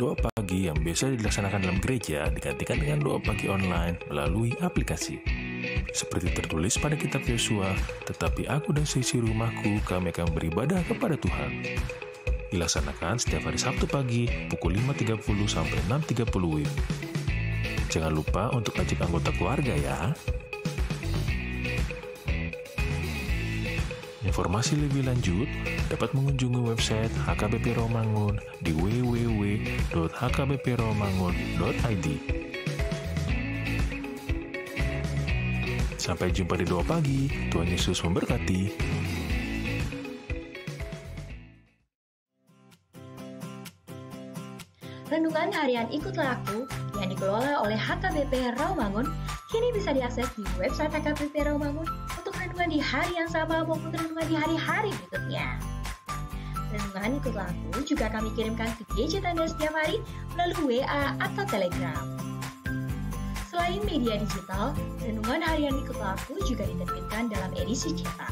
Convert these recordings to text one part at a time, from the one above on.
doa pagi yang biasa dilaksanakan dalam gereja digantikan dengan doa pagi online melalui aplikasi. Seperti tertulis pada kitab Yosua, tetapi aku dan seisi rumahku kami akan beribadah kepada Tuhan. Dilaksanakan setiap hari Sabtu pagi pukul 5.30 sampai 6.30 WIB. Jangan lupa untuk ajak anggota keluarga ya. Informasi lebih lanjut dapat mengunjungi website HKBP Rawamangun di www.hkbprawamangun.id. Sampai jumpa di doa pagi. Tuhan Yesus memberkati. Renungan harian Ikutlah Aku yang dikelola oleh HKBP Rawamangun kini bisa diakses di website HKBP Rawamangun untuk renungan di hari yang sama maupun renungan di hari-hari berikutnya. Renungan Ikutlah Aku juga kami kirimkan ke gadget Anda setiap hari melalui WA atau Telegram. Selain media digital, renungan harian Ikutlah Aku juga diterbitkan dalam edisi cetak.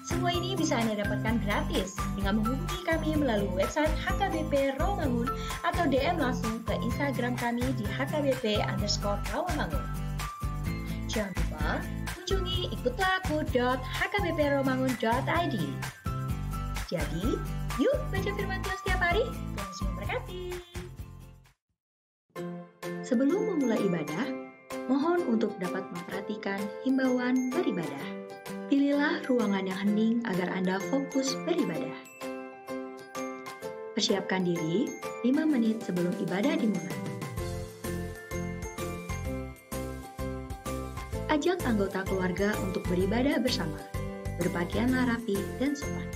Semua ini bisa Anda dapatkan gratis dengan menghubungi kami melalui website HKBP Rawamangun atau DM langsung ke Instagram kami di HKBP_Rawamangun. Jangan lupa kunjungi ikutlahku.hkbprawamangun.id. Jadi, yuk baca firman Tuhan setiap hari. Tuhan Yesus memberkati. Sebelum memulai ibadah, mohon untuk dapat memperhatikan himbauan beribadah. Pilihlah ruangan yang hening agar Anda fokus beribadah. Persiapkan diri 5 menit sebelum ibadah dimulai. Ajak anggota keluarga untuk beribadah bersama. Berpakaianlah rapi dan sopan.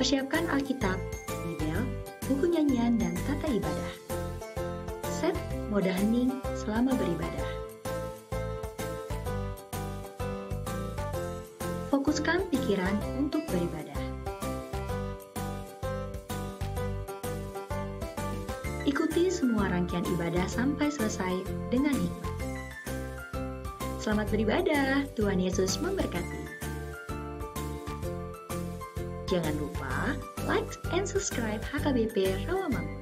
Persiapkan Alkitab, Bibel, buku nyanyian, dan tata ibadah. Set mode hening selama beribadah. Fokuskan pikiran untuk beribadah. Ikuti semua rangkaian ibadah sampai selesai dengan hikmat. Selamat beribadah, Tuhan Yesus memberkati. Jangan lupa like and subscribe HKBP Rawamangun.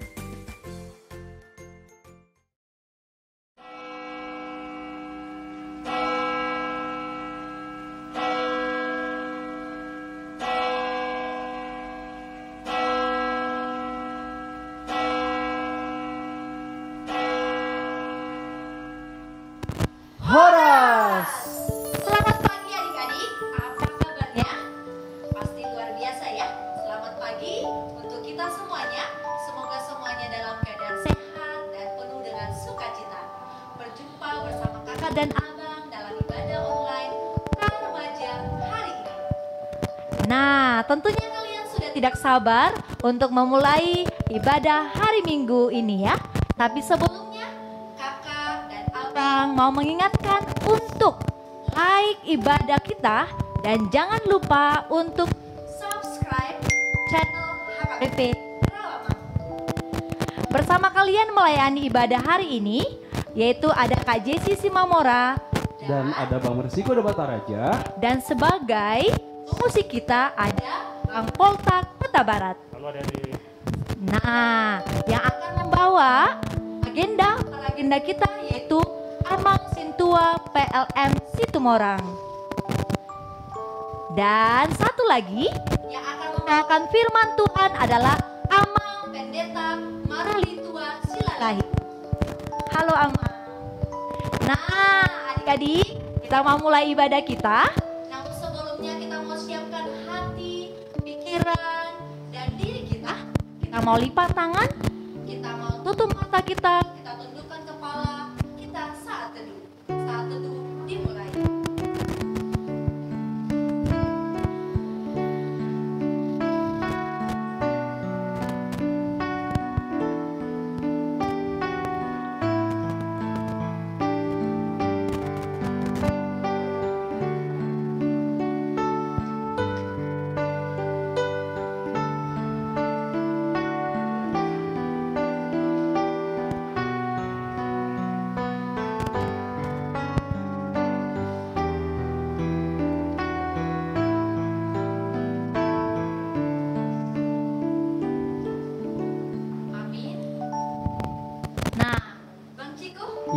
Horas! Selamat pagi adik-adik, apa kabarnya? Pasti luar biasa ya. Selamat pagi untuk kita semuanya. Semoga semuanya dalam keadaan sehat dan penuh dengan sukacita. Berjumpa bersama kakak dan abang dalam ibadah online Remaja hari ini. Nah, tentunya kalian sudah tidak sabar untuk memulai ibadah hari Minggu ini ya. Tapi sebelumnya mau mengingatkan untuk like ibadah kita dan jangan lupa untuk subscribe channel HKBP Rawamangun. Bersama kalian melayani ibadah hari ini yaitu ada Kak Jesi Simamora dan ada Bang Mersiko Debata Raja, dan sebagai musik kita ada Bang Poltak Kota Barat. Halo adik-adik. Nah, yang akan membawa agenda kita yaitu Amang Sintua PLM Situmorang. Dan satu lagi yang akan membawakan firman Tuhan adalah Amang Pendeta Marulitua Silalahi. Halo Amang. Nah, adik-adik, kita mau mulai ibadah kita. Namun sebelumnya kita mau siapkan hati, pikiran, dan diri kita. Kita mau lipat tangan, kita mau tutup mata kita tundukkan kepala. Saat teduh dimulai.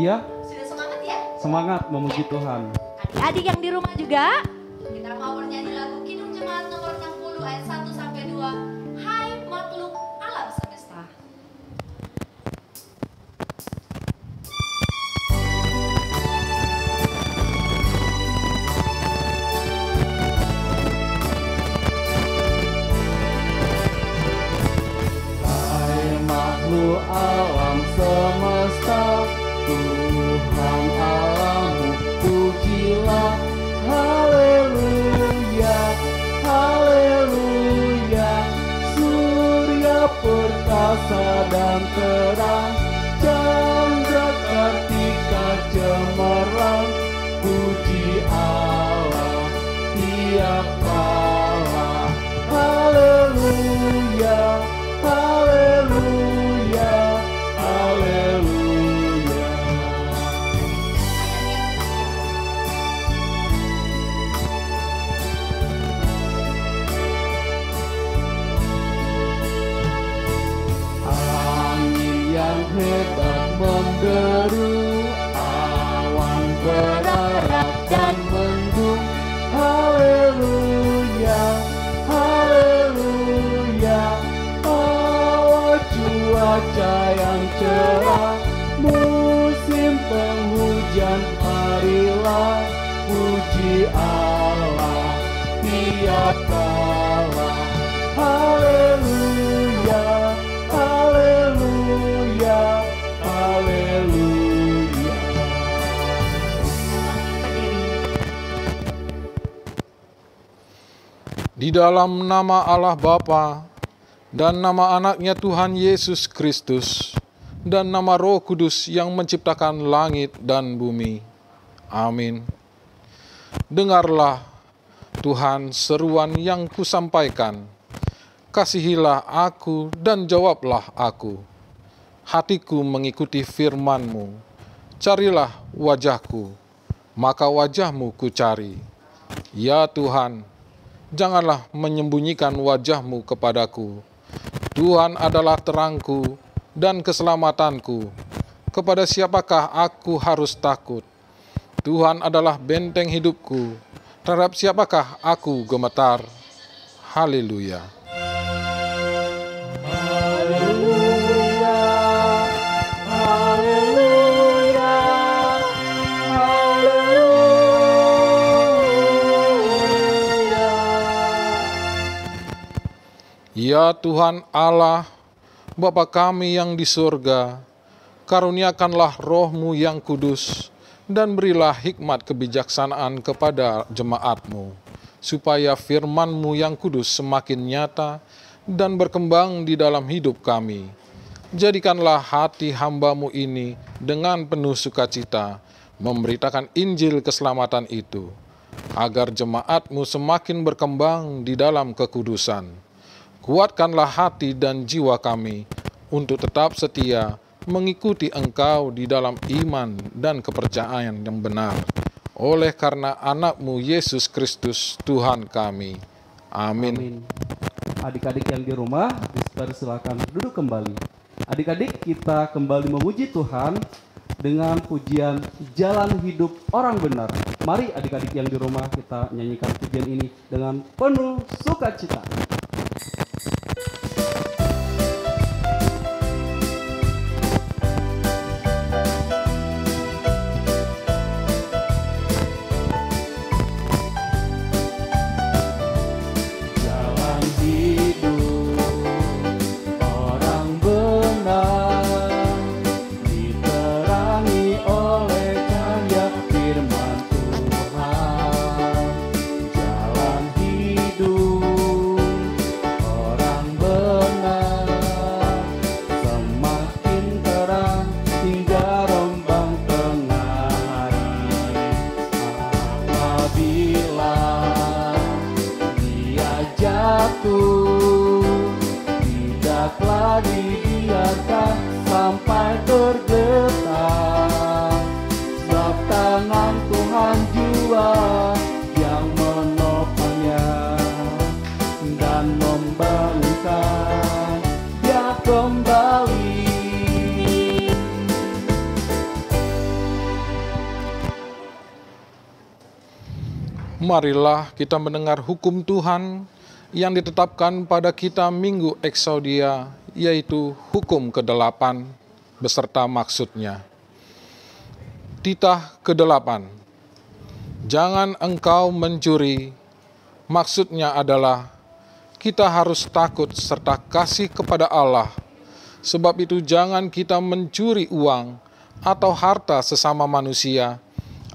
Iya. Sudah semangat ya? Semangat memuji Tuhan. Adik-adik yang di rumah juga, kita mau bernyanyi lagu Kidung Jemaat nomor 60 ayat 1 sampai 2. Hai makhluk alam semesta. Hai makhluk alam semesta, Tuhan Allahmu pujilah. Haleluya, haleluya. Surya perkasa dan terang, chandra kartika cemerlang. Puji Allah tiap kala. Haleluya, haleluya, haleluya. Angin yang hebat menderu, awan berarak dan mendung. Haleluya, haleluya. Awal cuaca yang cerah, musim penghujan marilah. Puji Allah tiap kala. Haleluya, haleluya, haleluya. Di dalam nama Allah Bapa dan nama anaknya Tuhan Yesus Kristus dan nama Roh Kudus yang menciptakan langit dan bumi. Amin. Dengarlah Tuhan seruan yang kusampaikan. Kasihilah aku dan jawablah aku. Hatiku mengikuti firman-Mu. Carilah wajahku, maka wajah-Mu kucari. Ya Tuhan, janganlah menyembunyikan wajah-Mu kepadaku. Tuhan adalah terangku dan keselamatanku. Kepada siapakah aku harus takut? Tuhan adalah benteng hidupku. Terhadap siapakah aku gemetar? Haleluya. Haleluya, haleluya, haleluya. Ya Tuhan Allah, Bapa kami yang di surga, karuniakanlah Roh-Mu yang kudus, dan berilah hikmat kebijaksanaan kepada jemaat-Mu, supaya firman-Mu yang kudus semakin nyata dan berkembang di dalam hidup kami. Jadikanlah hati hamba-Mu ini dengan penuh sukacita, memberitakan Injil keselamatan itu, agar jemaat-Mu semakin berkembang di dalam kekudusan. Kuatkanlah hati dan jiwa kami untuk tetap setia mengikuti Engkau di dalam iman dan kepercayaan yang benar, oleh karena anak-Mu Yesus Kristus Tuhan kami. Amin. Adik-adik yang di rumah, silakan duduk kembali. Adik-adik, kita kembali memuji Tuhan dengan pujian Jalan Hidup Orang Benar. Mari adik-adik yang di rumah, kita nyanyikan pujian ini dengan penuh sukacita. Tidaklah dibiarkan sampai tergetar, sebab tangan Tuhan jua yang menopangnya dan membangunkan dia kembali. Marilah kita mendengar hukum Tuhan yang ditetapkan pada kita Minggu Eksodia, yaitu hukum ke-8 beserta maksudnya. Titah ke-8. Jangan engkau mencuri. Maksudnya adalah kita harus takut serta kasih kepada Allah. Sebab itu jangan kita mencuri uang atau harta sesama manusia,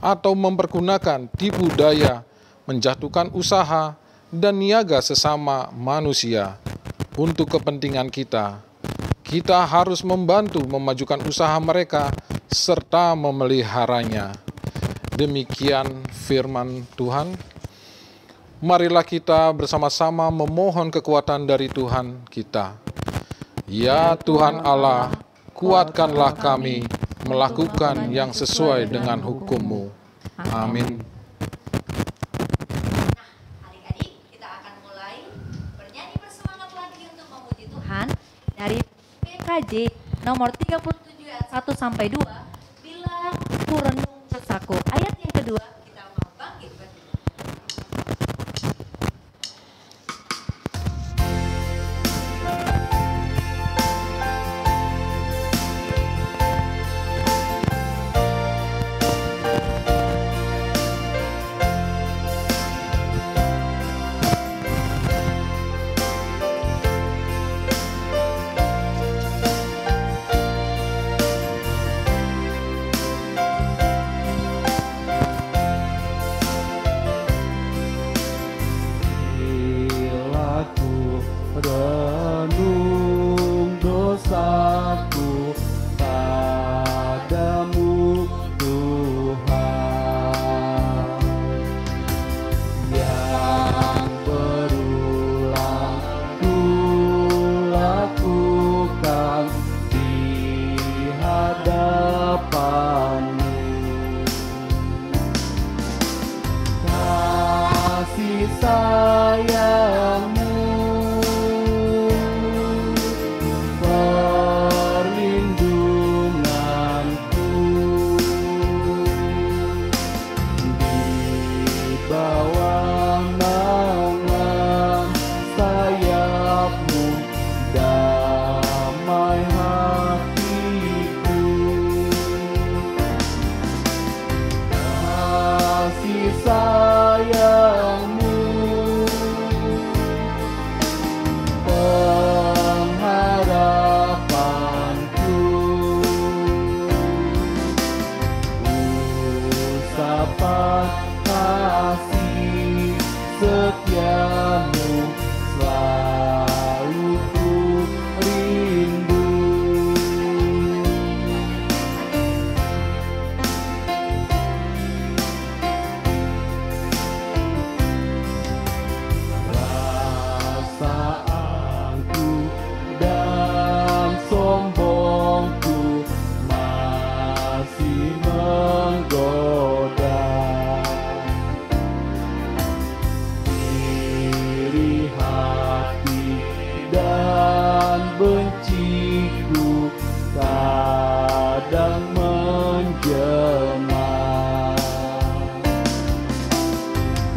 atau mempergunakan tipu daya, menjatuhkan usaha dan niaga sesama manusia untuk kepentingan kita. Kita harus membantu memajukan usaha mereka serta memeliharanya. Demikian firman Tuhan. Marilah kita bersama-sama memohon kekuatan dari Tuhan kita. Ya Tuhan Allah, kuatkanlah kami melakukan yang sesuai dengan hukum-Mu. Amin. Adik-adik, kita akan mulai bernyanyi bersemangat lagi untuk memuji Tuhan dari PKJ nomor 37 ayat 1 sampai 2. Bila ku renung sesaku. Ayat yang kedua, kita mau bangkit berdiri. Bila ku renung dosaku padamu Tuhan, yang berulang ku lakukan di hadapan-Mu. Kasih sayang-Mu, perlindungan-Ku, di bawah naungan sayap-Mu, damai hatiku. Kasih sayang-Mu, pengharapanku, usapan kasih setia-Mu selalu ku rindu. Perasaanku dan sombongku masih menggoda. Iri hati dan benciku kadang menjelma.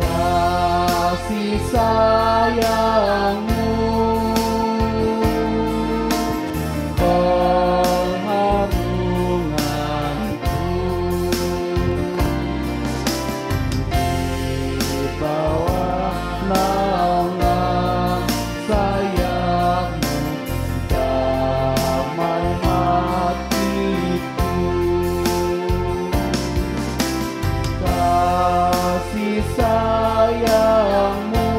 Kasih sayang-Mu, pengharungan-Ku, di bawah naungan sayap-Mu, damai hatiku. Kasih sayang-Mu,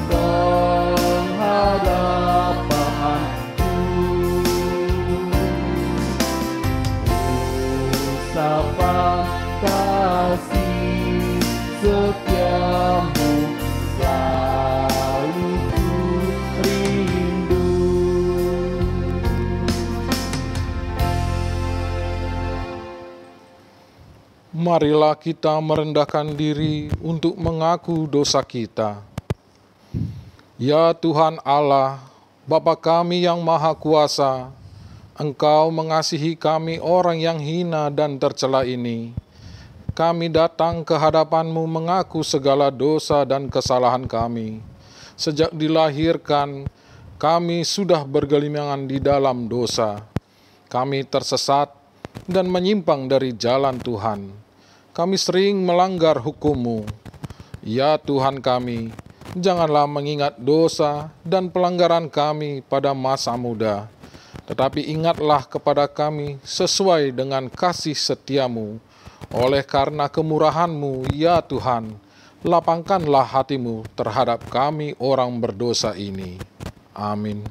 pengharapanku, usapan kasih setia-Mu selalu ku rindu. Marilah kita merendahkan diri untuk mengaku dosa kita. Ya Tuhan Allah, Bapa kami yang Maha Kuasa, Engkau mengasihi kami orang yang hina dan tercela ini. kami datang ke hadapan-Mu mengaku segala dosa dan kesalahan kami. Sejak dilahirkan, kami sudah bergelimangan di dalam dosa. Kami tersesat dan menyimpang dari jalan Tuhan. Kami sering melanggar hukum-Mu. Ya Tuhan kami, janganlah mengingat dosa dan pelanggaran kami pada masa muda. Tetapi ingatlah kepada kami sesuai dengan kasih setia-Mu. Oleh karena kemurahan-Mu, ya Tuhan, lapangkanlah hati-Mu terhadap kami orang berdosa ini. Amin.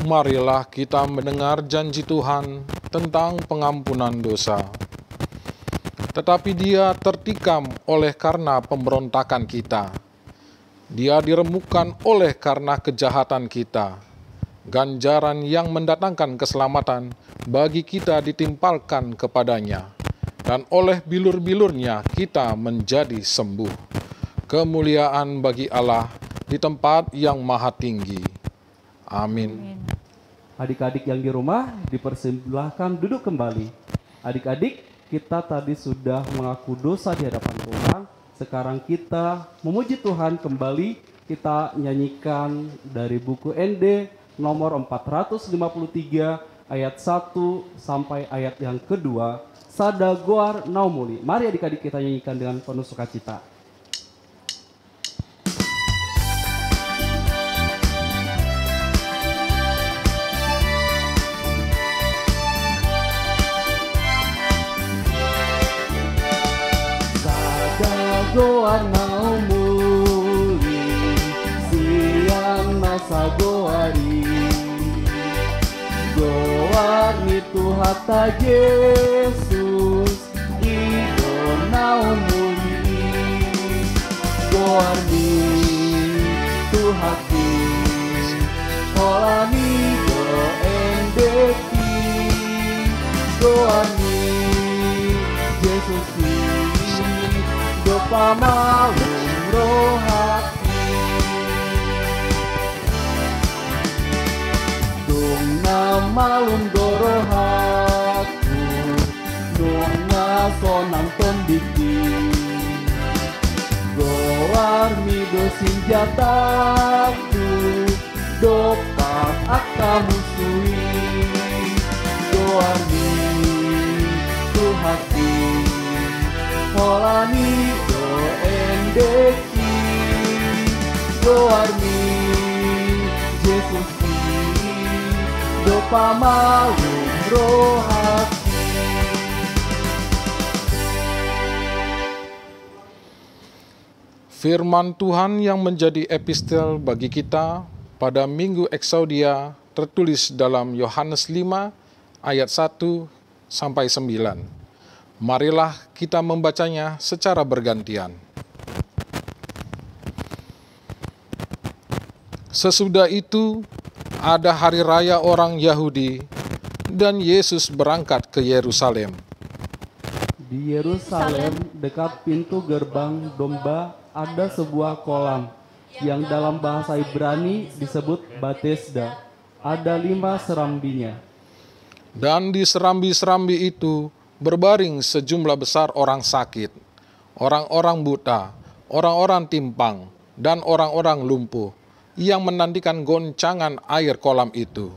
Marilah kita mendengar janji Tuhan tentang pengampunan dosa. Tetapi Dia tertikam oleh karena pemberontakan kita. Dia diremukkan oleh karena kejahatan kita. Ganjaran yang mendatangkan keselamatan bagi kita ditimpalkan kepadanya. Dan oleh bilur-bilurnya kita menjadi sembuh. Kemuliaan bagi Allah di tempat yang maha tinggi. Amin. Adik-adik yang di rumah dipersilahkan duduk kembali. Adik-adik, kita tadi sudah mengaku dosa di hadapan Tuhan. Sekarang kita memuji Tuhan kembali. Kita nyanyikan dari buku ND nomor 453 ayat 1 sampai ayat yang kedua. Sada Goar Naumuli. Mari adik-adik kita nyanyikan dengan penuh sukacita. Goar naumuli, siang nasa goari. Goar itu hata Yesus, ido naumuli. Goar ni tuhati, holani do endeki. Goar ni Yesus ni pamalum rohati. Dong na malum dorohaku, dong na sonang tondiki. Goar mi do senjataku, dopak aka musui. Goar mi tuhati, holani do endeki. Goar mi Yesus ki do pamalum rohati. Firman Tuhan yang menjadi epistel bagi kita pada Minggu Eksaudia tertulis dalam Yohanes 5 ayat 1 sampai 9. Marilah kita membacanya secara bergantian. Sesudah itu, ada hari raya orang Yahudi, dan Yesus berangkat ke Yerusalem. Di Yerusalem, dekat pintu gerbang domba, ada sebuah kolam yang dalam bahasa Ibrani disebut Bethesda. Ada 5 serambinya. Dan di serambi-serambi itu berbaring sejumlah besar orang sakit, orang-orang buta, orang-orang timpang, dan orang-orang lumpuh yang menantikan goncangan air kolam itu.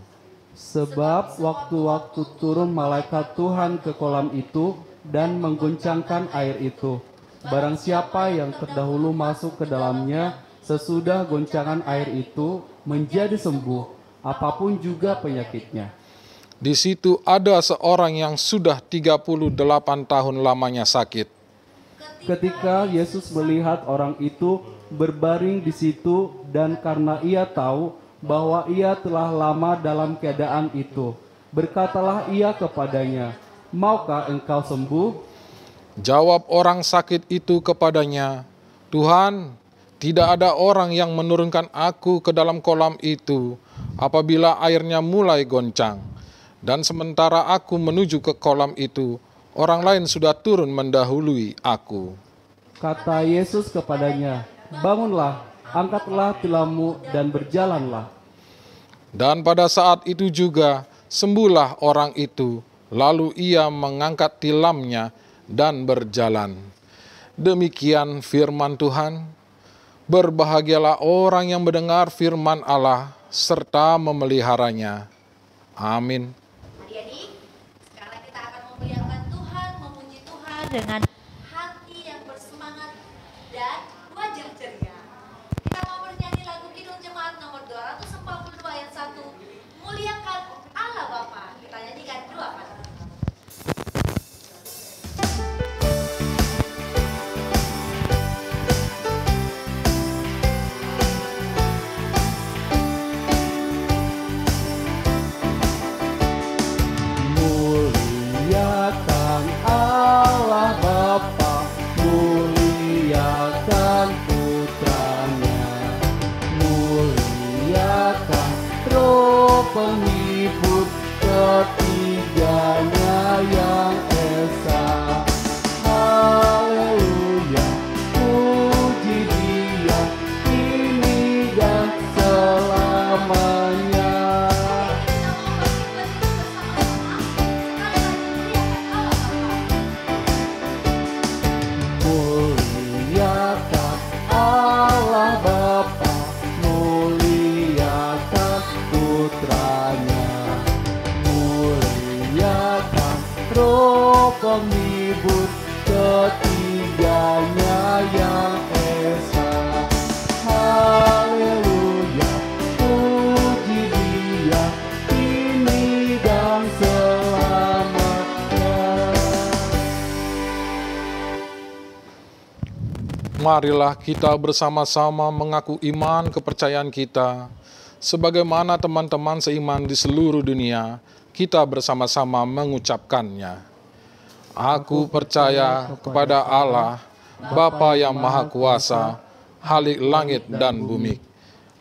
Sebab waktu-waktu turun malaikat Tuhan ke kolam itu dan mengguncangkan air itu. Barang siapa yang terdahulu masuk ke dalamnya sesudah goncangan air itu menjadi sembuh, apapun juga penyakitnya. Di situ ada seorang yang sudah 38 tahun lamanya sakit. Ketika Yesus melihat orang itu berbaring di situ dan karena ia tahu bahwa ia telah lama dalam keadaan itu, berkatalah ia kepadanya, "Maukah engkau sembuh?" Jawab orang sakit itu kepadanya, "Tuhan, tidak ada orang yang menurunkan aku ke dalam kolam itu apabila airnya mulai goncang. Dan sementara aku menuju ke kolam itu, orang lain sudah turun mendahului aku." Kata Yesus kepadanya, "Bangunlah, angkatlah tilammu dan berjalanlah." Dan pada saat itu juga sembuhlah orang itu, lalu ia mengangkat tilamnya dan berjalan. Demikian firman Tuhan. Berbahagialah orang yang mendengar firman Allah serta memeliharanya. Amin. Adik-adik, sekarang kita akan memuliakan Tuhan, memuji Tuhan dengan hati yang bersemangat dan wajah ceria. Kita mau bernyanyi lagu Kidung Jemaat nomor 242 ayat 1, Muliakan Allah Bapa. Kita nyanyikan dua kali. Muliakan Allah Bapa, muliakan Putranya, muliakan Roh Penghibur ketiganya yang esa. Haleluya, puji Dia kini dan selamanya. Muliakan Allah Bapa, muliakan Putranya, muliakan Roh Penghibur ketiganya yang esa. Haleluya, puji Dia kini dan selamanya. Marilah kita bersama-sama mengaku iman kepercayaan kita. Sebagaimana teman-teman seiman di seluruh dunia, kita bersama-sama mengucapkannya. Aku percaya kepada Allah, Bapa yang Maha Kuasa, Khalik langit dan bumi.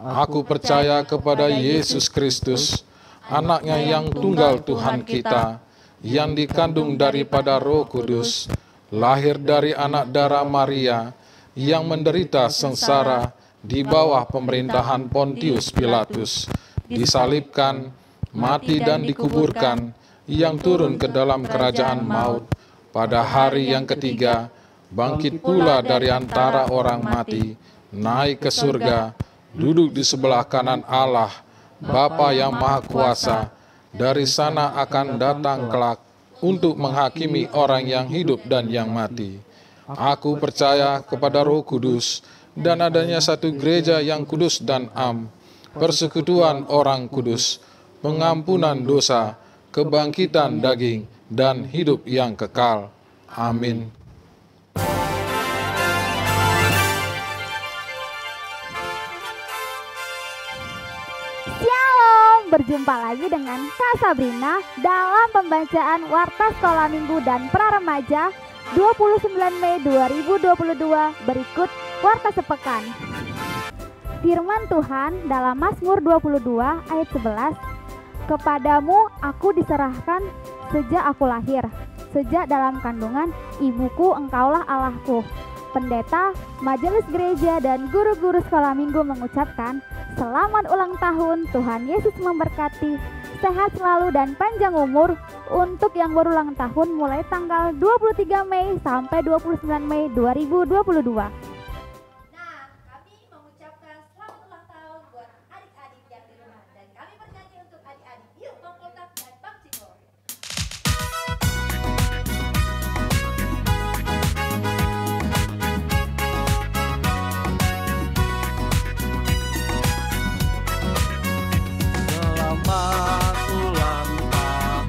Aku percaya kepada Yesus Kristus, Anaknya yang tunggal Tuhan kita, yang dikandung daripada Roh Kudus, lahir dari anak darah Maria, yang menderita sengsara di bawah pemerintahan Pontius Pilatus, disalibkan, mati dan dikuburkan, yang turun ke dalam kerajaan maut, pada hari yang ketiga, bangkit pula dari antara orang mati, naik ke surga, duduk di sebelah kanan Allah, Bapa yang Maha Kuasa, dari sana akan datang kelak untuk menghakimi orang yang hidup dan yang mati. Aku percaya kepada Roh Kudus dan adanya satu gereja yang kudus dan am, persekutuan orang kudus, pengampunan dosa, kebangkitan daging, dan hidup yang kekal. Amin. Shalom, berjumpa lagi dengan Kak Sabrina dalam pembacaan Warta Sekolah Minggu dan Praremaja 29 Mei 2022. Berikut Warta Sepekan. Firman Tuhan dalam Mazmur 22 ayat 11, "Kepadamu aku diserahkan sejak aku lahir, sejak dalam kandungan ibuku engkaulah Allahku." Pendeta, majelis gereja, dan guru-guru sekolah minggu mengucapkan selamat ulang tahun. Tuhan Yesus memberkati, sehat selalu dan panjang umur untuk yang berulang tahun mulai tanggal 23 Mei sampai 29 Mei 2022. Nah, kami mengucapkan selamat ulang tahun buat adik-adik yang di rumah. Dan kami bernyanyi untuk adik-adik. Yuk, Kompoltak dan Bang Ciko. Selamat ulang tahun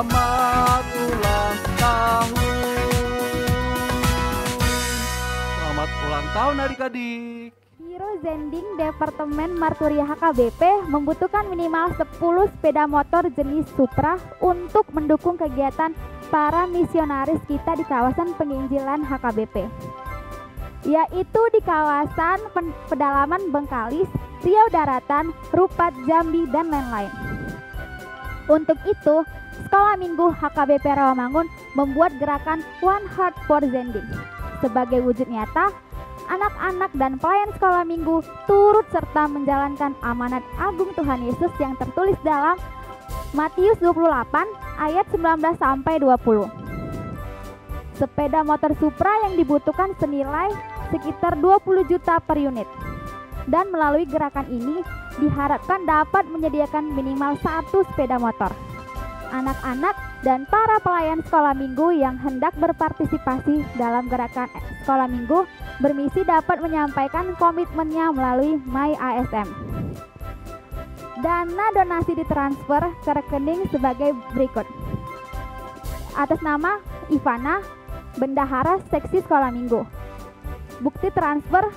Selamat ulang tahun. Selamat ulang tahun adik-adik. Biro Zending Departemen Marturia HKBP membutuhkan minimal 10 sepeda motor jenis Supra untuk mendukung kegiatan para misionaris kita di kawasan penginjilan HKBP, yaitu di kawasan pedalaman Bengkalis, Riau Daratan, Rupat, Jambi, dan lain-lain. Untuk itu, Sekolah Minggu HKBP Rawamangun membuat gerakan One Heart for Zending. Sebagai wujud nyata, anak-anak dan pelayan sekolah minggu turut serta menjalankan amanat agung Tuhan Yesus yang tertulis dalam Matius 28 ayat 19 sampai 20. Sepeda motor Supra yang dibutuhkan senilai sekitar 20 juta per unit. Dan melalui gerakan ini diharapkan dapat menyediakan minimal 1 sepeda motor. Anak-anak dan para pelayan sekolah minggu yang hendak berpartisipasi dalam gerakan sekolah minggu bermisi dapat menyampaikan komitmennya melalui MyASM. Dana donasi ditransfer ke rekening sebagai berikut. Atas nama Ivana, Bendahara Seksi Sekolah Minggu. Bukti transfer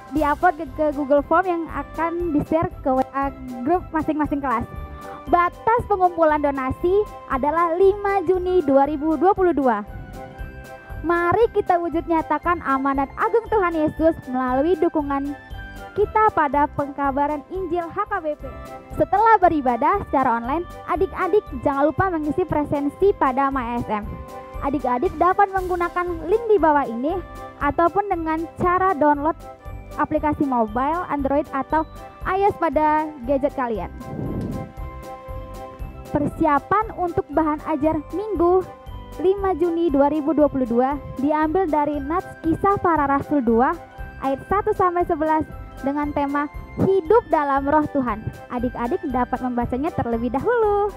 di-upload ke Google Form yang akan di-share ke WA grup masing-masing kelas. Batas pengumpulan donasi adalah 5 Juni 2022. Mari kita wujud nyatakan amanat agung Tuhan Yesus melalui dukungan kita pada pengkabaran Injil HKBP. Setelah beribadah secara online, adik-adik jangan lupa mengisi presensi pada MyASM. Adik-adik dapat menggunakan link di bawah ini ataupun dengan cara download aplikasi mobile, Android atau iOS pada gadget kalian. Persiapan untuk bahan ajar Minggu 5 Juni 2022 diambil dari Nats Kisah Para Rasul 2 ayat 1-11 dengan tema Hidup dalam Roh Tuhan. Adik-adik dapat membacanya terlebih dahulu.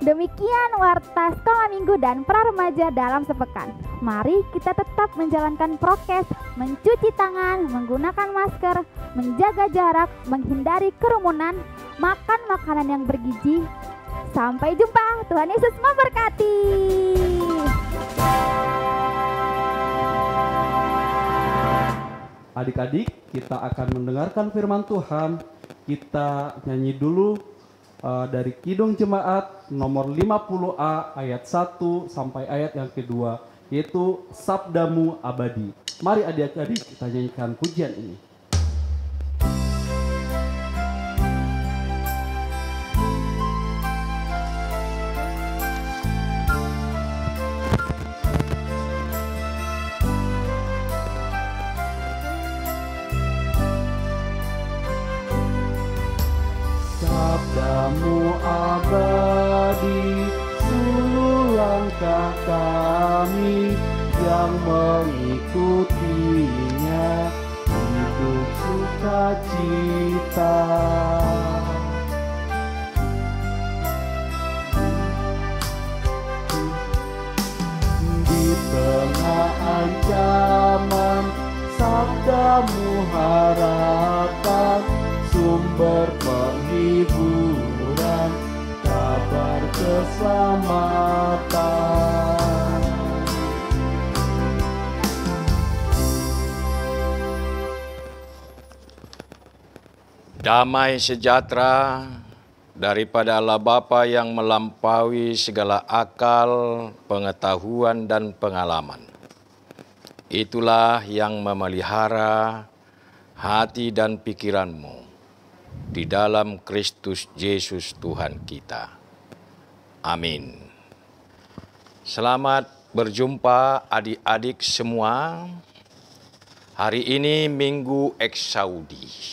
Demikian warta sekolah minggu dan pra-remaja dalam sepekan. Mari kita tetap menjalankan prokes, mencuci tangan, menggunakan masker, menjaga jarak, menghindari kerumunan, makan makanan yang bergizi. Sampai jumpa, Tuhan Yesus memberkati. Adik-adik, kita akan mendengarkan firman Tuhan. Kita nyanyi dulu dari Kidung Jemaat nomor 50A ayat 1 sampai ayat yang kedua, yaitu Sabdamu Abadi. Mari adik-adik kita nyanyikan pujian ini. Sabdamu abadi, suluh langkah kami yang mengikutinya, hidup sukacita. Di tengah ancaman, sabdamu harapan, sumber penghiburan, kabar keselamatan. Damai sejahtera daripada Allah Bapa yang melampaui segala akal, pengetahuan, dan pengalaman. Itulah yang memelihara hati dan pikiranmu di dalam Kristus Yesus Tuhan kita. Amin. Selamat berjumpa adik-adik semua. Hari ini Minggu Eksaudi.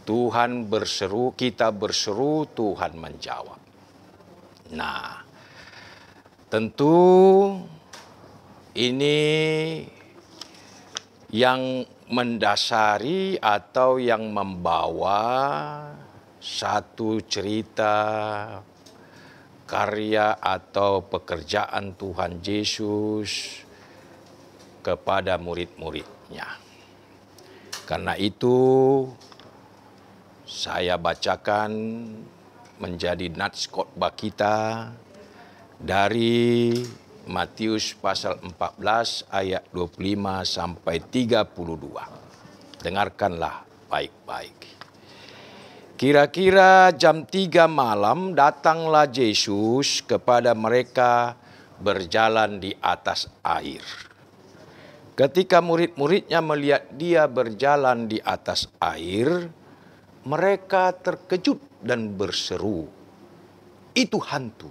Tuhan berseru, kita berseru, Tuhan menjawab. Nah, tentu ini yang mendasari atau yang membawa satu cerita karya atau pekerjaan Tuhan Yesus kepada murid-muridnya. Karena itu saya bacakan menjadi nats khotbah kita dari Matius pasal 14 ayat 25 sampai 32. Dengarkanlah baik-baik. Kira-kira jam 3 malam datanglah Yesus kepada mereka berjalan di atas air. Ketika murid-muridnya melihat dia berjalan di atas air, mereka terkejut dan berseru, "Itu hantu!"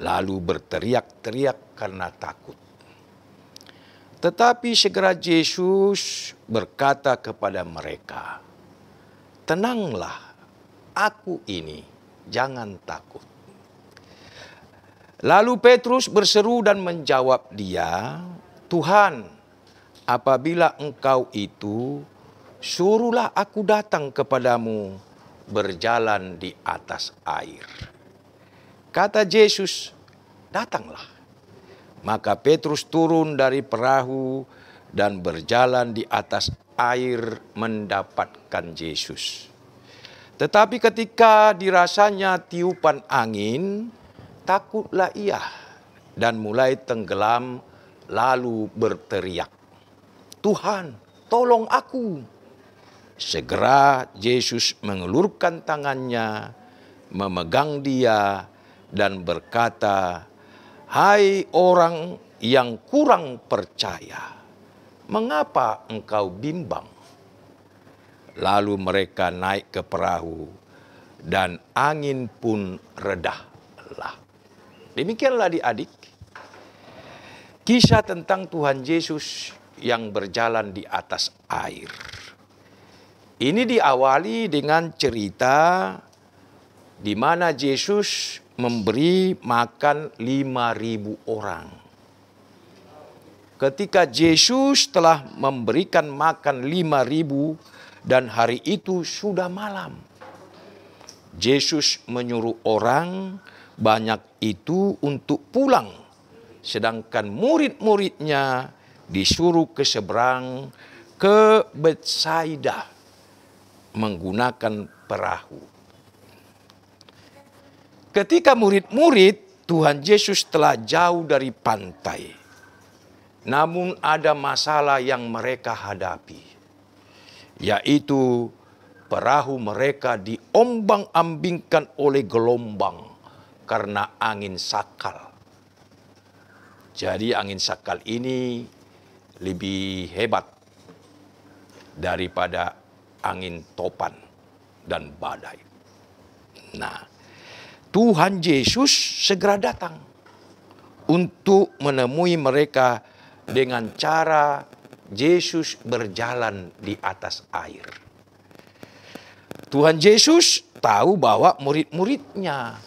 Lalu berteriak-teriak karena takut. Tetapi segera Yesus berkata kepada mereka, "Tenanglah, aku ini, jangan takut." Lalu Petrus berseru dan menjawab dia, "Tuhan, apabila Engkau itu, suruhlah aku datang kepadamu berjalan di atas air." Kata Yesus, "Datanglah." Maka Petrus turun dari perahu dan berjalan di atas air mendapatkan Yesus. Tetapi ketika dirasanya tiupan angin, takutlah ia dan mulai tenggelam lalu berteriak, "Tuhan, tolong aku." Segera Yesus mengulurkan tangannya, memegang dia dan berkata, "Hai orang yang kurang percaya, mengapa engkau bimbang?" Lalu mereka naik ke perahu dan angin pun redahlah. Demikianlah adik-adik, kisah tentang Tuhan Yesus yang berjalan di atas air. Ini diawali dengan cerita di mana Yesus memberi makan 5.000 orang. Ketika Yesus telah memberikan makan 5.000 dan hari itu sudah malam, Yesus menyuruh orang banyak itu untuk pulang, sedangkan murid-muridnya disuruh ke seberang ke Betsaida menggunakan perahu. Ketika murid-murid Tuhan Yesus telah jauh dari pantai, namun ada masalah yang mereka hadapi, yaitu perahu mereka diombang-ambingkan oleh gelombang karena angin sakal. Jadi angin sakal ini lebih hebat daripada angin topan dan badai. Nah, Tuhan Yesus segera datang untuk menemui mereka dengan cara Yesus berjalan di atas air. Tuhan Yesus tahu bahwa murid-muridnya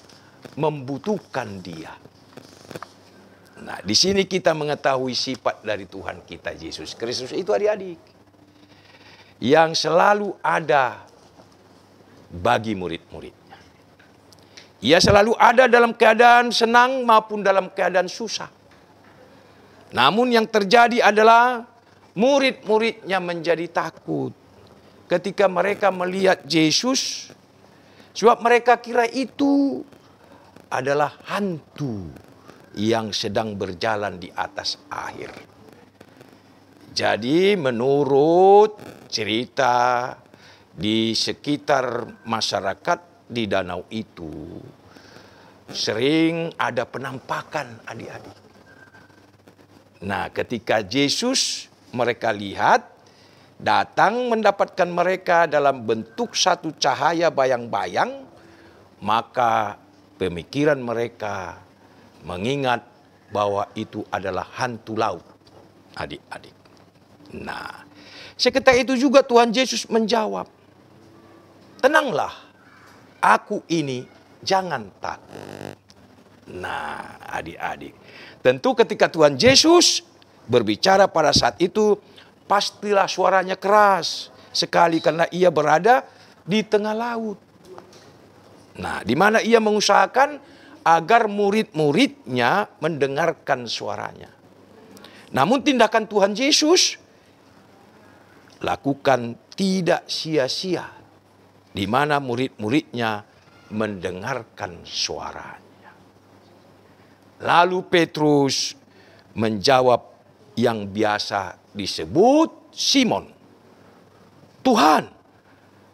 membutuhkan dia. Nah, di sini kita mengetahui sifat dari Tuhan kita Yesus Kristus itu adik-adik, yang selalu ada bagi murid-muridnya. Ia selalu ada dalam keadaan senang maupun dalam keadaan susah. Namun yang terjadi adalah murid-muridnya menjadi takut ketika mereka melihat Yesus, sebab mereka kira itu adalah hantu yang sedang berjalan di atas air. Jadi menurut cerita di sekitar masyarakat di danau itu, sering ada penampakan adik-adik. Nah, ketika Yesus mereka lihat, datang mendapatkan mereka dalam bentuk satu cahaya bayang-bayang, maka pemikiran mereka mengingat bahwa itu adalah hantu laut, adik-adik. Nah, seketika itu juga Tuhan Yesus menjawab, "Tenanglah, aku ini, jangan takut." Nah, adik-adik, tentu ketika Tuhan Yesus berbicara pada saat itu, pastilah suaranya keras sekali karena ia berada di tengah laut. Nah, di mana ia mengusahakan agar murid-muridnya mendengarkan suaranya. Namun tindakan Tuhan Yesus lakukan tidak sia-sia, di mana murid-muridnya mendengarkan suaranya. Lalu Petrus menjawab yang biasa disebut Simon, Tuhan,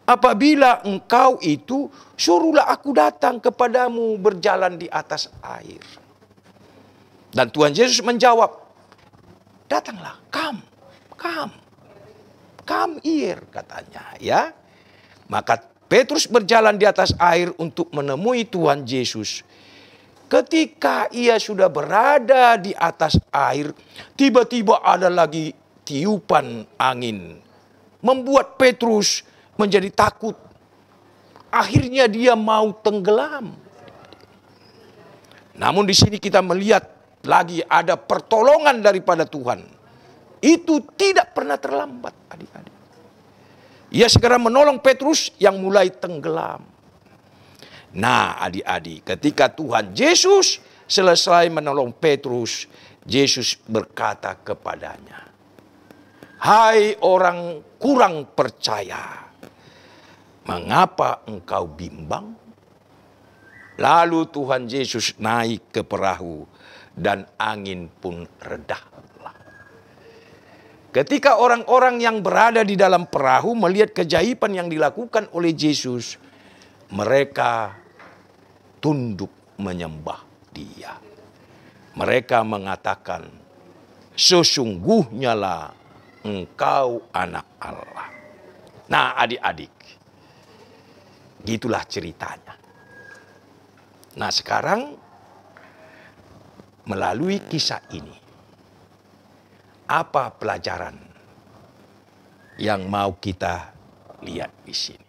apabila engkau itu, suruhlah aku datang kepadamu berjalan di atas air. Dan Tuhan Yesus menjawab, datanglah, come here, katanya, ya. Maka Petrus berjalan di atas air untuk menemui Tuhan Yesus. Ketika ia sudah berada di atas air, tiba-tiba ada lagi tiupan angin, membuat Petrus menjadi takut. Akhirnya dia mau tenggelam. Namun di sini kita melihat lagi ada pertolongan daripada Tuhan. Itu tidak pernah terlambat, adik-adik. Ia segera menolong Petrus yang mulai tenggelam. Nah, adik-adik, ketika Tuhan Yesus selesai menolong Petrus, Yesus berkata kepadanya, hai orang kurang percaya, mengapa engkau bimbang? Lalu Tuhan Yesus naik ke perahu dan angin pun reda. Ketika orang-orang yang berada di dalam perahu melihat keajaiban yang dilakukan oleh Yesus, mereka tunduk menyembah Dia. Mereka mengatakan, sesungguhnya lah engkau anak Allah. Nah, adik-adik, gitulah ceritanya. Nah, sekarang melalui kisah ini, apa pelajaran yang mau kita lihat di sini?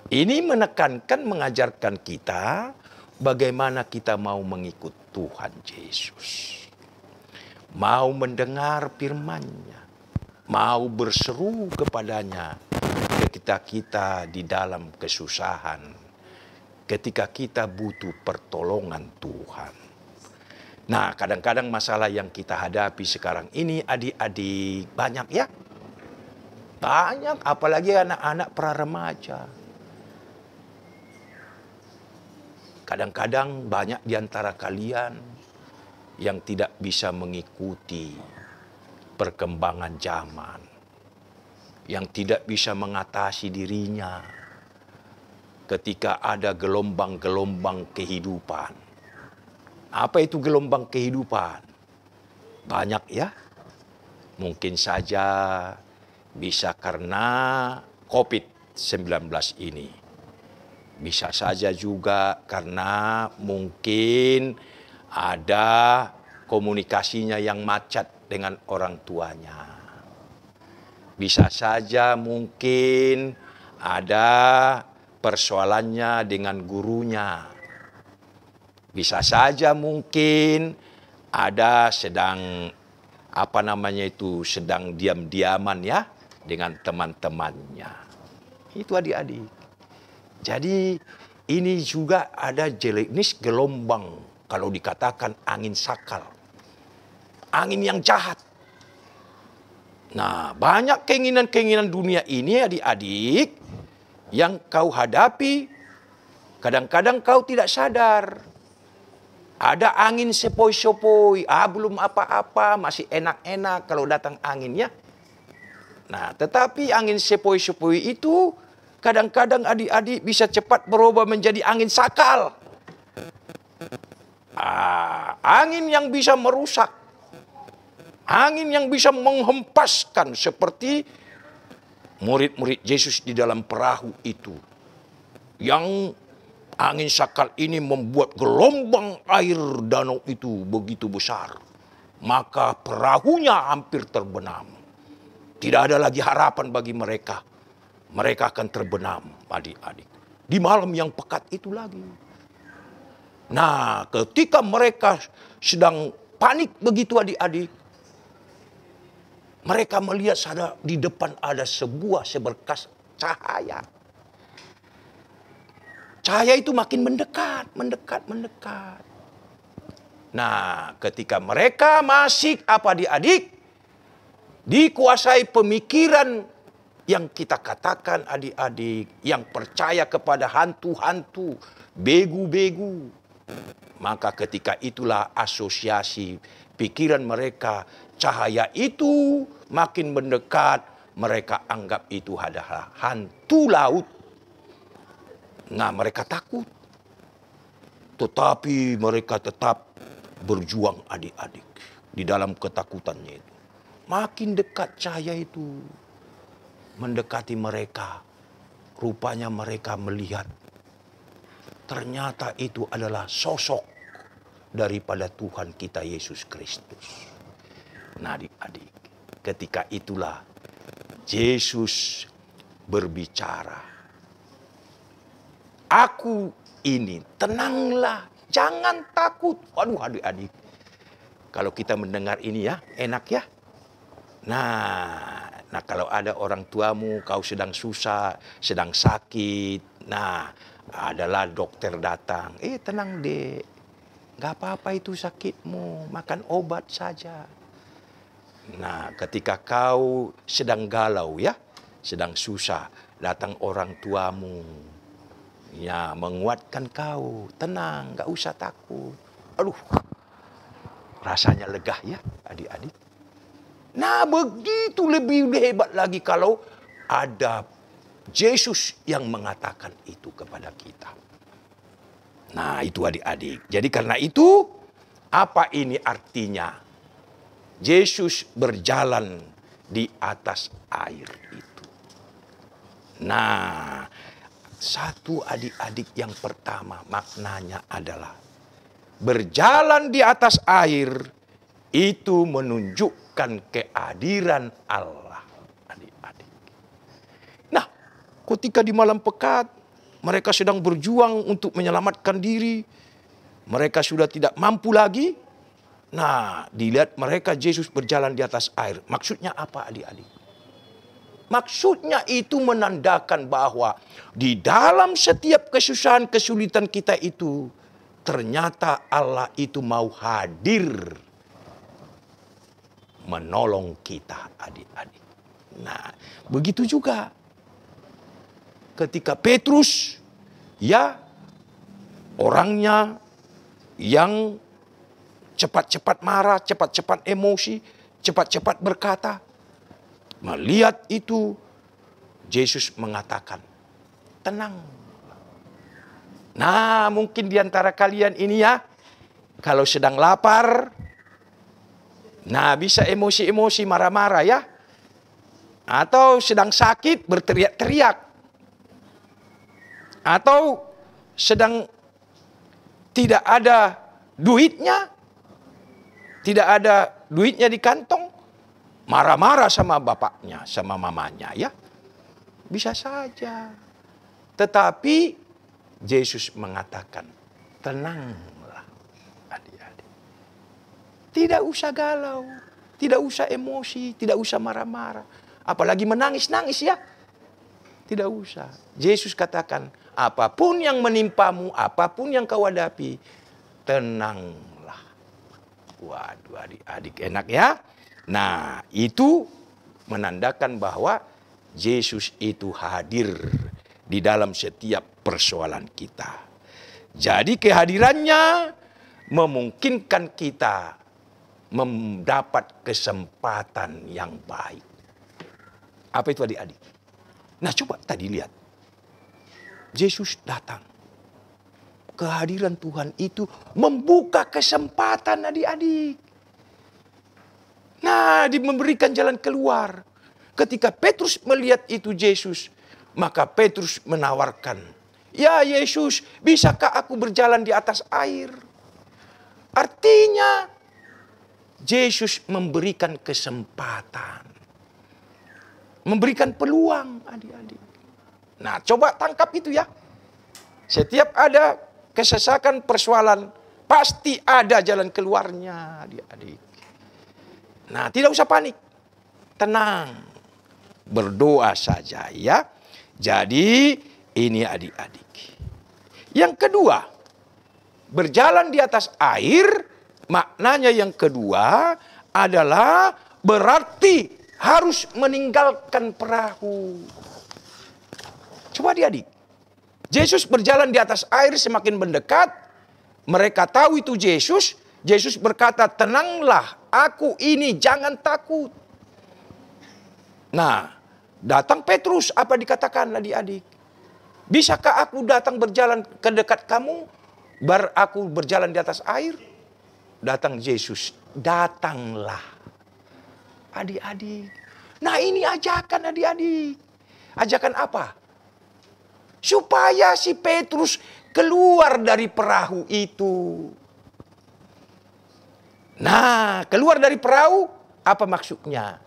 Ini menekankan, mengajarkan kita bagaimana kita mau mengikut Tuhan Yesus. Mau mendengar firman-Nya, mau berseru kepadanya ketika kita di dalam kesusahan, ketika kita butuh pertolongan Tuhan. Nah, kadang-kadang masalah yang kita hadapi sekarang ini, adik-adik, banyak ya. Banyak, apalagi anak-anak pra-remaja. Kadang-kadang banyak di antara kalian yang tidak bisa mengikuti perkembangan zaman, yang tidak bisa mengatasi dirinya ketika ada gelombang-gelombang kehidupan. Apa itu gelombang kehidupan? Banyak ya. Mungkin saja bisa karena COVID-19 ini. Bisa saja juga karena mungkin ada komunikasinya yang macet dengan orang tuanya. Bisa saja mungkin ada persoalannya dengan gurunya. Bisa saja mungkin ada sedang sedang diam-diaman ya dengan teman-temannya. Itu adik-adik. Jadi ini juga ada jenis gelombang, kalau dikatakan angin sakal. Angin yang jahat. Nah, banyak keinginan-keinginan dunia ini adik-adik yang kau hadapi, kadang-kadang kau tidak sadar. Ada angin sepoi-sepoi, belum apa-apa, masih enak-enak kalau datang angin ya. Nah, tetapi angin sepoi-sepoi itu kadang-kadang adik-adik bisa cepat berubah menjadi angin sakal. Angin yang bisa merusak. Angin yang bisa menghempaskan seperti murid-murid Yesus di dalam perahu itu. Yang angin sakal ini membuat gelombang air danau itu begitu besar. Maka perahunya hampir terbenam. Tidak ada lagi harapan bagi mereka. Mereka akan terbenam, adik-adik. Di malam yang pekat itu lagi. Nah, ketika mereka sedang panik begitu adik-adik, mereka melihat di depan ada seberkas cahaya. Cahaya itu makin mendekat. Nah, ketika mereka masih adik-adik, dikuasai pemikiran yang kita katakan adik-adik, yang percaya kepada hantu-hantu, begu-begu, maka ketika itulah asosiasi pikiran mereka, cahaya itu makin mendekat, mereka anggap itu adalah hantu laut. Nah, mereka takut. Tetapi mereka tetap berjuang adik-adik di dalam ketakutannya itu. Makin dekat cahaya itu mendekati mereka, rupanya mereka melihat ternyata itu adalah sosok daripada Tuhan kita Yesus Kristus. Nah adik-adik, ketika itulah Yesus berbicara, "Aku ini, tenanglah, jangan takut." Waduh adik-adik, kalau kita mendengar ini ya, enak ya. Nah kalau ada orang tuamu, kau sedang susah, sedang sakit, nah adalah dokter datang, tenang dek, gak apa-apa itu sakitmu, makan obat saja. Nah ketika kau sedang galau ya, sedang susah, datang orang tuamu, ya menguatkan kau, tenang, gak usah takut. Aduh, rasanya lega ya adik-adik. Nah begitu lebih hebat lagi kalau ada Yesus yang mengatakan itu kepada kita. Nah itu adik-adik. Jadi karena itu, apa ini artinya? Yesus berjalan di atas air itu. Nah, satu adik-adik yang pertama maknanya adalah berjalan di atas air itu menunjukkan kehadiran Allah, adik-adik. Nah, ketika di malam pekat mereka sedang berjuang untuk menyelamatkan diri, mereka sudah tidak mampu lagi. Nah, dilihat mereka Yesus berjalan di atas air. Maksudnya apa adik-adik? Maksudnya itu menandakan bahwa di dalam setiap kesusahan, kesulitan kita itu, ternyata Allah itu mau hadir menolong kita adik-adik. Nah, begitu juga ketika Petrus, ya orangnya yang cepat-cepat marah, cepat-cepat emosi, cepat-cepat berkata, melihat itu Yesus mengatakan, tenang. Nah, mungkin di antara kalian ini ya, kalau sedang lapar, nah bisa emosi-emosi, marah-marah ya. Atau sedang sakit, berteriak-teriak. Atau sedang tidak ada duitnya, tidak ada duitnya di kantong, marah-marah sama bapaknya, sama mamanya ya. Bisa saja. Tetapi Yesus mengatakan, tenanglah adik-adik. Tidak usah galau, tidak usah emosi, tidak usah marah-marah. Apalagi menangis-nangis ya. Tidak usah. Yesus katakan, apapun yang menimpamu, apapun yang kau hadapi, tenanglah. Waduh adik-adik, enak ya. Nah itu menandakan bahwa Yesus itu hadir di dalam setiap persoalan kita. Jadi kehadirannya memungkinkan kita mendapat kesempatan yang baik. Apa itu adik-adik? Nah coba tadi lihat. Yesus datang. Kehadiran Tuhan itu membuka kesempatan adik-adik. Nah, memberikan jalan keluar. Ketika Petrus melihat itu Yesus, maka Petrus menawarkan, ya Yesus, bisakah aku berjalan di atas air? Artinya, Yesus memberikan kesempatan. Memberikan peluang adik-adik. Nah, coba tangkap itu ya. Setiap ada kesesakan, persoalan, pasti ada jalan keluarnya adik-adik. Nah, tidak usah panik. Tenang. Berdoa saja ya. Jadi ini adik-adik. Yang kedua, berjalan di atas air, maknanya yang kedua adalah berarti harus meninggalkan perahu. Coba adik-adik. Yesus berjalan di atas air, semakin mendekat. Mereka tahu itu Yesus. Yesus berkata, tenanglah, aku ini, jangan takut. Nah, datang Petrus, apa dikatakan adik-adik? Bisakah aku datang berjalan ke dekat kamu, aku berjalan di atas air? Datang Yesus, datanglah. Adik-adik. Nah, ini ajakan adik-adik. Ajakan apa? Supaya si Petrus keluar dari perahu itu. Nah, keluar dari perahu, apa maksudnya?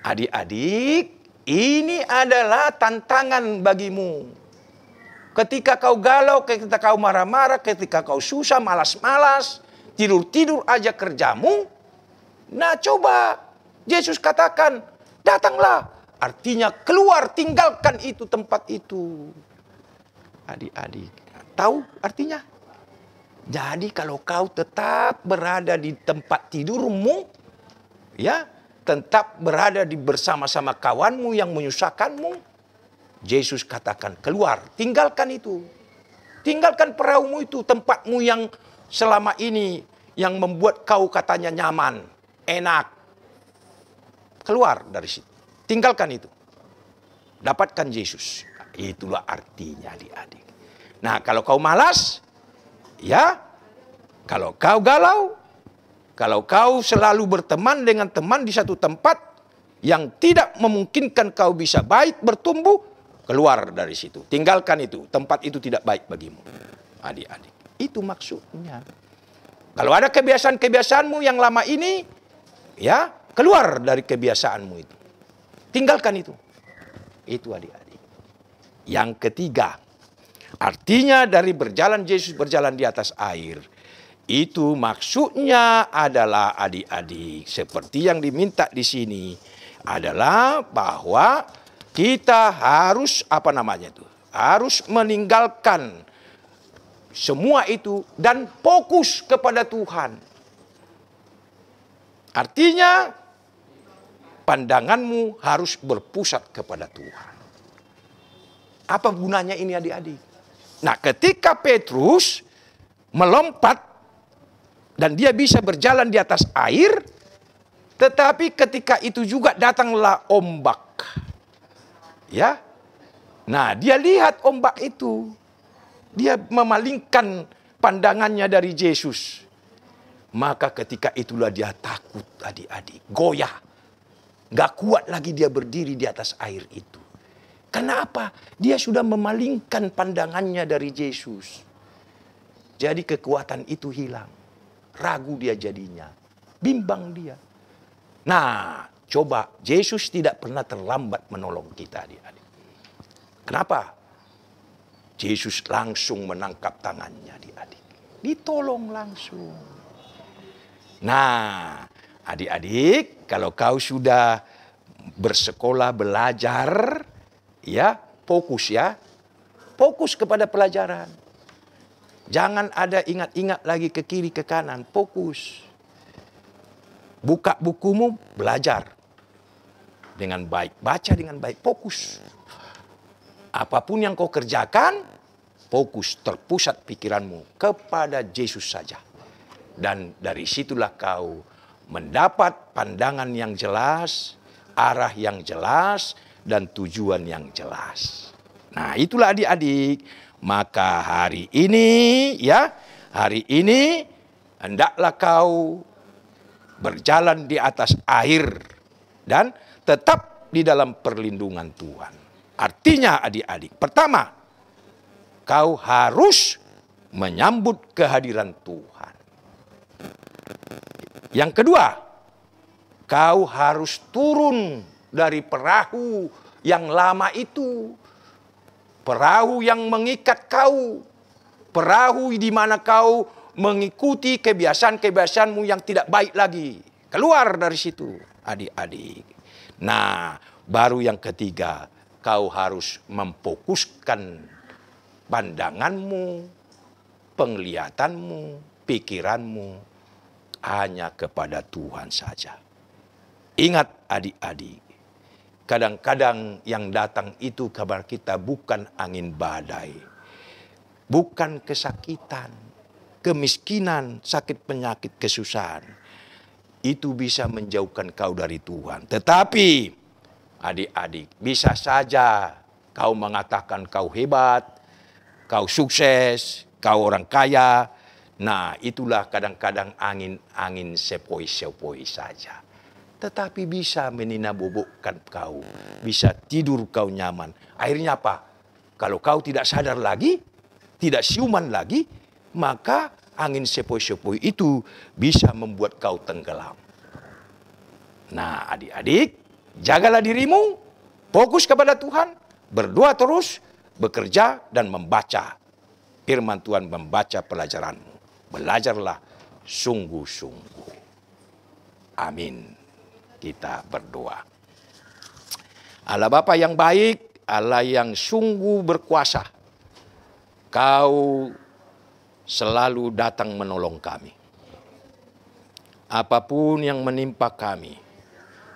Adik-adik, ini adalah tantangan bagimu. Ketika kau galau, ketika kau marah-marah, ketika kau susah, malas-malas, tidur-tidur aja kerjamu. Nah, coba Yesus katakan, datanglah. Artinya keluar, tinggalkan itu tempat itu. Adik-adik, tahu artinya? Jadi kalau kau tetap berada di tempat tidurmu, ya, tetap berada bersama-sama kawanmu yang menyusahkanmu, Yesus katakan keluar, tinggalkan itu. Tinggalkan perahumu itu, tempatmu yang selama ini yang membuat kau katanya nyaman, enak. Keluar dari situ. Tinggalkan itu. Dapatkan Yesus. Itulah artinya adik-adik. Nah, kalau kau malas, ya, kalau kau galau, kalau kau selalu berteman dengan teman di satu tempat yang tidak memungkinkan kau bisa baik bertumbuh, keluar dari situ. Tinggalkan itu. Tempat itu tidak baik bagimu. Adik-adik. Itu maksudnya. Kalau ada kebiasaan-kebiasaanmu yang lama ini, ya, keluar dari kebiasaanmu itu. Tinggalkan itu. Itu adik-adik. Yang ketiga, artinya dari berjalan Yesus berjalan di atas air. Itu maksudnya adalah adik-adik, seperti yang diminta di sini adalah bahwa kita harus harus meninggalkan semua itu dan fokus kepada Tuhan. Artinya pandanganmu harus berpusat kepada Tuhan. Apa gunanya ini adik-adik? Nah, ketika Petrus melompat dan dia bisa berjalan di atas air, tetapi ketika itu juga datanglah ombak. Ya. Nah, dia lihat ombak itu. Dia memalingkan pandangannya dari Yesus. Maka ketika itulah dia takut adik-adik. Goyah. Gak kuat lagi dia berdiri di atas air itu. Kenapa? Dia sudah memalingkan pandangannya dari Yesus. Jadi kekuatan itu hilang. Ragu dia jadinya. Bimbang dia. Nah, coba Yesus tidak pernah terlambat menolong kita adik-adik. Kenapa? Yesus langsung menangkap tangannya adik-adik. Ditolong langsung. Nah, adik-adik, kalau kau sudah bersekolah, belajar, ya, fokus ya. Fokus kepada pelajaran. Jangan ada ingat-ingat lagi ke kiri, ke kanan. Fokus. Buka bukumu, belajar. Dengan baik. Baca dengan baik. Fokus. Apapun yang kau kerjakan, fokus. Terpusat pikiranmu kepada Yesus saja. Dan dari situlah kau mendapat pandangan yang jelas, arah yang jelas, dan tujuan yang jelas. Nah, itulah adik-adik. Maka hari ini, ya, hari ini hendaklah kau berjalan di atas air dan tetap di dalam perlindungan Tuhan. Artinya adik-adik, pertama, kau harus menyambut kehadiran Tuhan. Yang kedua, kau harus turun dari perahu yang lama itu. Perahu yang mengikat kau. Perahu di mana kau mengikuti kebiasaan-kebiasaanmu yang tidak baik lagi. Keluar dari situ, adik-adik. Nah, baru yang ketiga, kau harus memfokuskan pandanganmu, penglihatanmu, pikiranmu hanya kepada Tuhan saja. Ingat adik-adik, kadang-kadang yang datang itu kabar kita bukan angin badai, bukan kesakitan, kemiskinan, sakit penyakit, kesusahan. Itu bisa menjauhkan kau dari Tuhan. Tetapi adik-adik, bisa saja kau mengatakan kau hebat, kau sukses, kau orang kaya. Nah, itulah kadang-kadang angin sepoi-sepoi saja. Tetapi bisa meninabobokan kau, bisa tidur kau nyaman. Akhirnya apa? Kalau kau tidak sadar lagi, tidak siuman lagi, maka angin sepoi-sepoi itu bisa membuat kau tenggelam. Nah, adik-adik, jagalah dirimu, fokus kepada Tuhan, berdoa terus, bekerja dan membaca firman Tuhan, membaca pelajaranmu. Belajarlah sungguh-sungguh. Amin. Kita berdoa. Allah Bapa yang baik, Allah yang sungguh berkuasa, Kau selalu datang menolong kami. Apapun yang menimpa kami,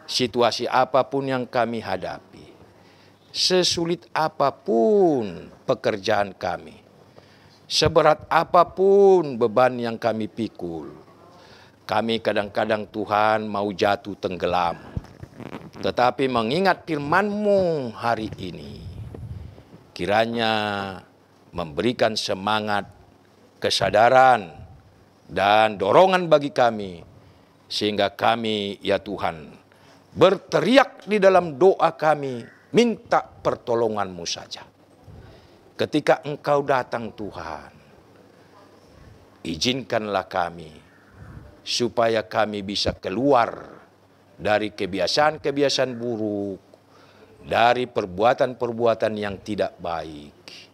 situasi apapun yang kami hadapi, sesulit apapun pekerjaan kami, seberat apapun beban yang kami pikul, kami kadang-kadang Tuhan mau jatuh tenggelam. Tetapi mengingat firman-Mu hari ini, kiranya memberikan semangat, kesadaran, dan dorongan bagi kami, sehingga kami, ya Tuhan, berteriak di dalam doa kami, minta pertolongan-Mu saja. Ketika Engkau datang Tuhan, izinkanlah kami, supaya kami bisa keluar dari kebiasaan-kebiasaan buruk, dari perbuatan-perbuatan yang tidak baik,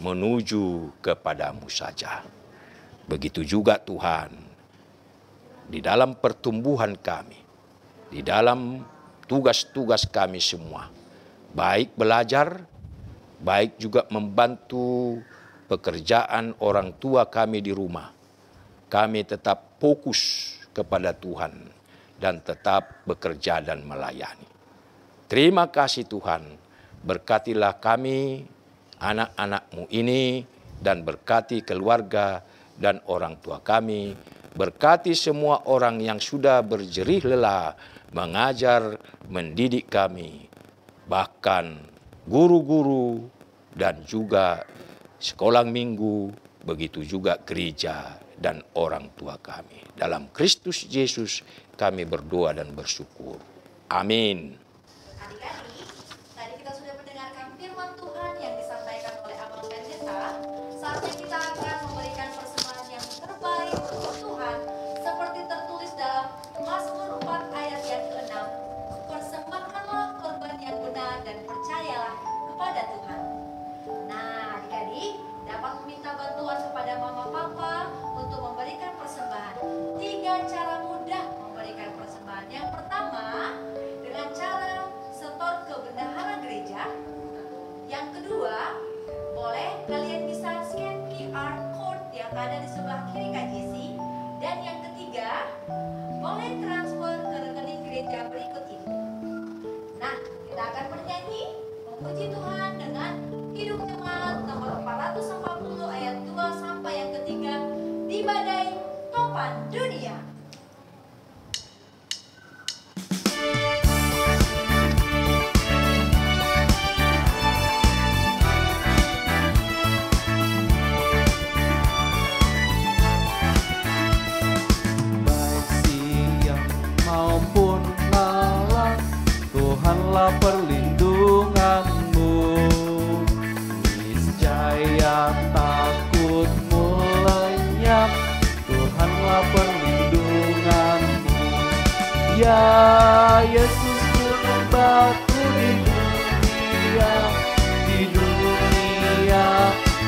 menuju kepada-Mu saja. Begitu juga Tuhan, di dalam pertumbuhan kami, di dalam tugas-tugas kami semua, baik belajar, baik juga membantu pekerjaan orang tua kami di rumah, kami tetap fokus kepada Tuhan dan tetap bekerja dan melayani. Terima kasih Tuhan, berkatilah kami, anak-anak-Mu ini, dan berkati keluarga dan orang tua kami. Berkati semua orang yang sudah berjerih lelah mengajar, mendidik kami, bahkan guru-guru dan juga sekolah minggu, begitu juga gereja dan orang tua kami. Dalam Kristus Yesus kami berdoa dan bersyukur. Amin. Adik-adik, tadi kita sudah mendengarkan firman Tuhan yang disampaikan oleh Abang Pendeta. Saatnya kita akan memberikan persembahan yang terbaik untuk Tuhan, seperti tertulis dalam Mazmur 4 ayat yang ke-6. Persembahkanlah korban yang benar dan percayalah kepada Tuhan. Nah, adik-adik dapat meminta bantuan kepada mama papa untuk memberikan persembahan. 3 cara mudah memberikan persembahan. Yang pertama, dengan cara setor ke bendahara gereja. Yang kedua, boleh kalian bisa scan QR code yang ada di sebelah kiri KJC. Dan yang ketiga, boleh transfer ke rekening gereja berikut ini. Nah, kita akan bernyanyi memuji Tuhan dengan Hidup Jemaat nomor 440 ayat 2 sampai yang ketiga, di badai topan dunia. Baik siang maupun malam, Tuhanlah perlindunganmu. Niscaya takutmu lenyap, Tuhanlah perlindunganmu. Ya Yesus gunung batu di dunia, di dunia,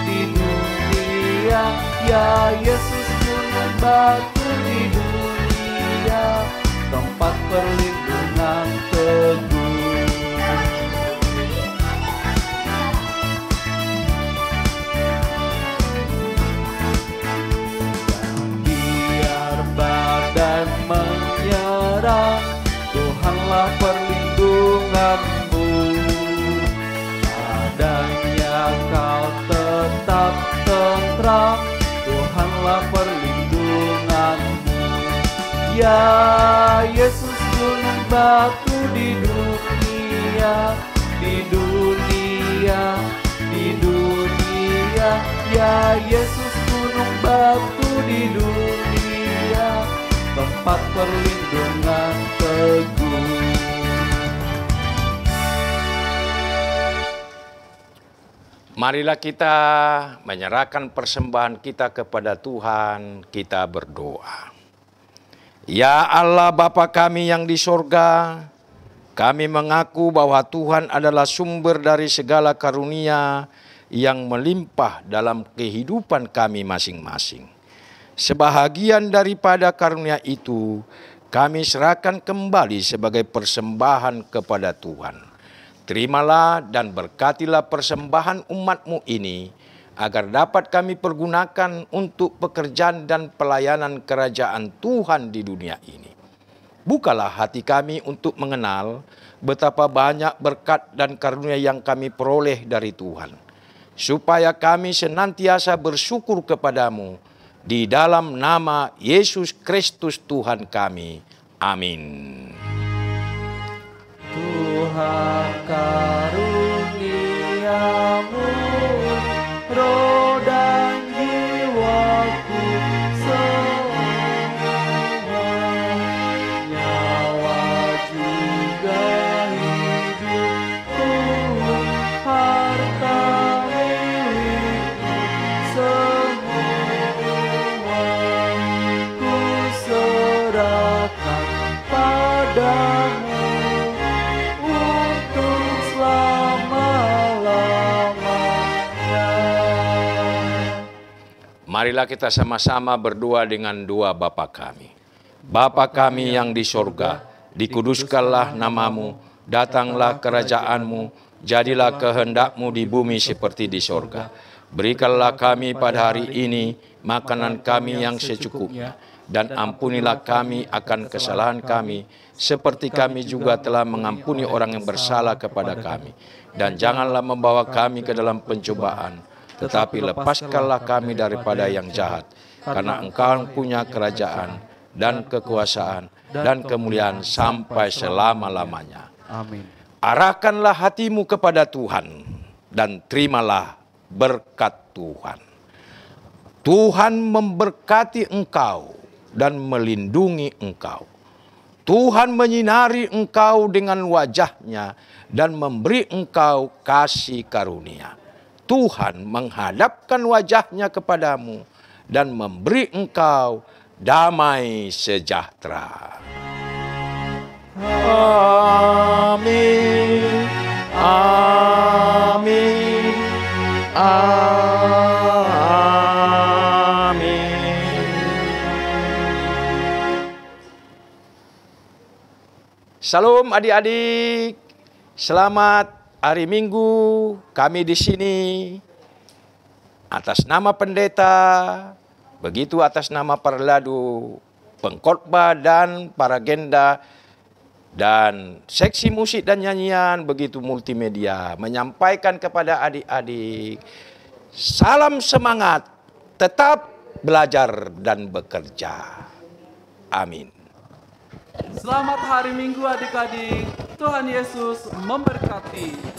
di dunia. Ya Yesus gunung batu di dunia, tempat perlindungan teguh. Biar badan menyerang, Tuhan Ya Yesus gunung batu di dunia, di dunia, di dunia. Ya Yesus gunung batu di dunia, tempat perlindungan teguh. Marilah kita menyerahkan persembahan kita kepada Tuhan, kita berdoa. Ya Allah Bapa kami yang di sorga, kami mengaku bahwa Tuhan adalah sumber dari segala karunia yang melimpah dalam kehidupan kami masing-masing. Sebahagian daripada karunia itu, kami serahkan kembali sebagai persembahan kepada Tuhan. Terimalah dan berkatilah persembahan umat-Mu ini, agar dapat kami pergunakan untuk pekerjaan dan pelayanan kerajaan Tuhan di dunia ini. Bukalah hati kami untuk mengenal betapa banyak berkat dan karunia yang kami peroleh dari Tuhan, supaya kami senantiasa bersyukur kepadamu, di dalam nama Yesus Kristus Tuhan kami. Amin. Tuhan karuniamu, roh dan jiwaku semua, nyawa juga hidupku, harta milikku semua, ku serahkan padamu. Marilah kita sama-sama berdoa dengan doa Bapa kami. Bapa kami yang di sorga, dikuduskanlah namamu, datanglah kerajaanmu, jadilah kehendak-Mu di bumi seperti di sorga. Berikanlah kami pada hari ini makanan kami yang secukupnya, dan ampunilah kami akan kesalahan kami, seperti kami juga telah mengampuni orang yang bersalah kepada kami. Dan janganlah membawa kami ke dalam pencobaan, tetapi lepaskanlah kami daripada yang jahat, karena Engkau punya kerajaan dan kekuasaan dan kemuliaan sampai selama-lamanya. Amin. Arahkanlah hatimu kepada Tuhan dan terimalah berkat Tuhan. Tuhan memberkati engkau dan melindungi engkau. Tuhan menyinari engkau dengan wajah-Nya dan memberi engkau kasih karunia. Tuhan menghadapkan wajah-Nya kepadamu dan memberi engkau damai sejahtera. Amin. Amin. Amin. Salam adik-adik. Selamat hari Minggu, kami di sini atas nama pendeta, begitu atas nama para ladu, pengkhotbah dan para genda, dan seksi musik dan nyanyian, begitu multimedia, menyampaikan kepada adik-adik, salam semangat, tetap belajar dan bekerja. Amin. Selamat hari Minggu adik-adik. Tuhan Yesus memberkati.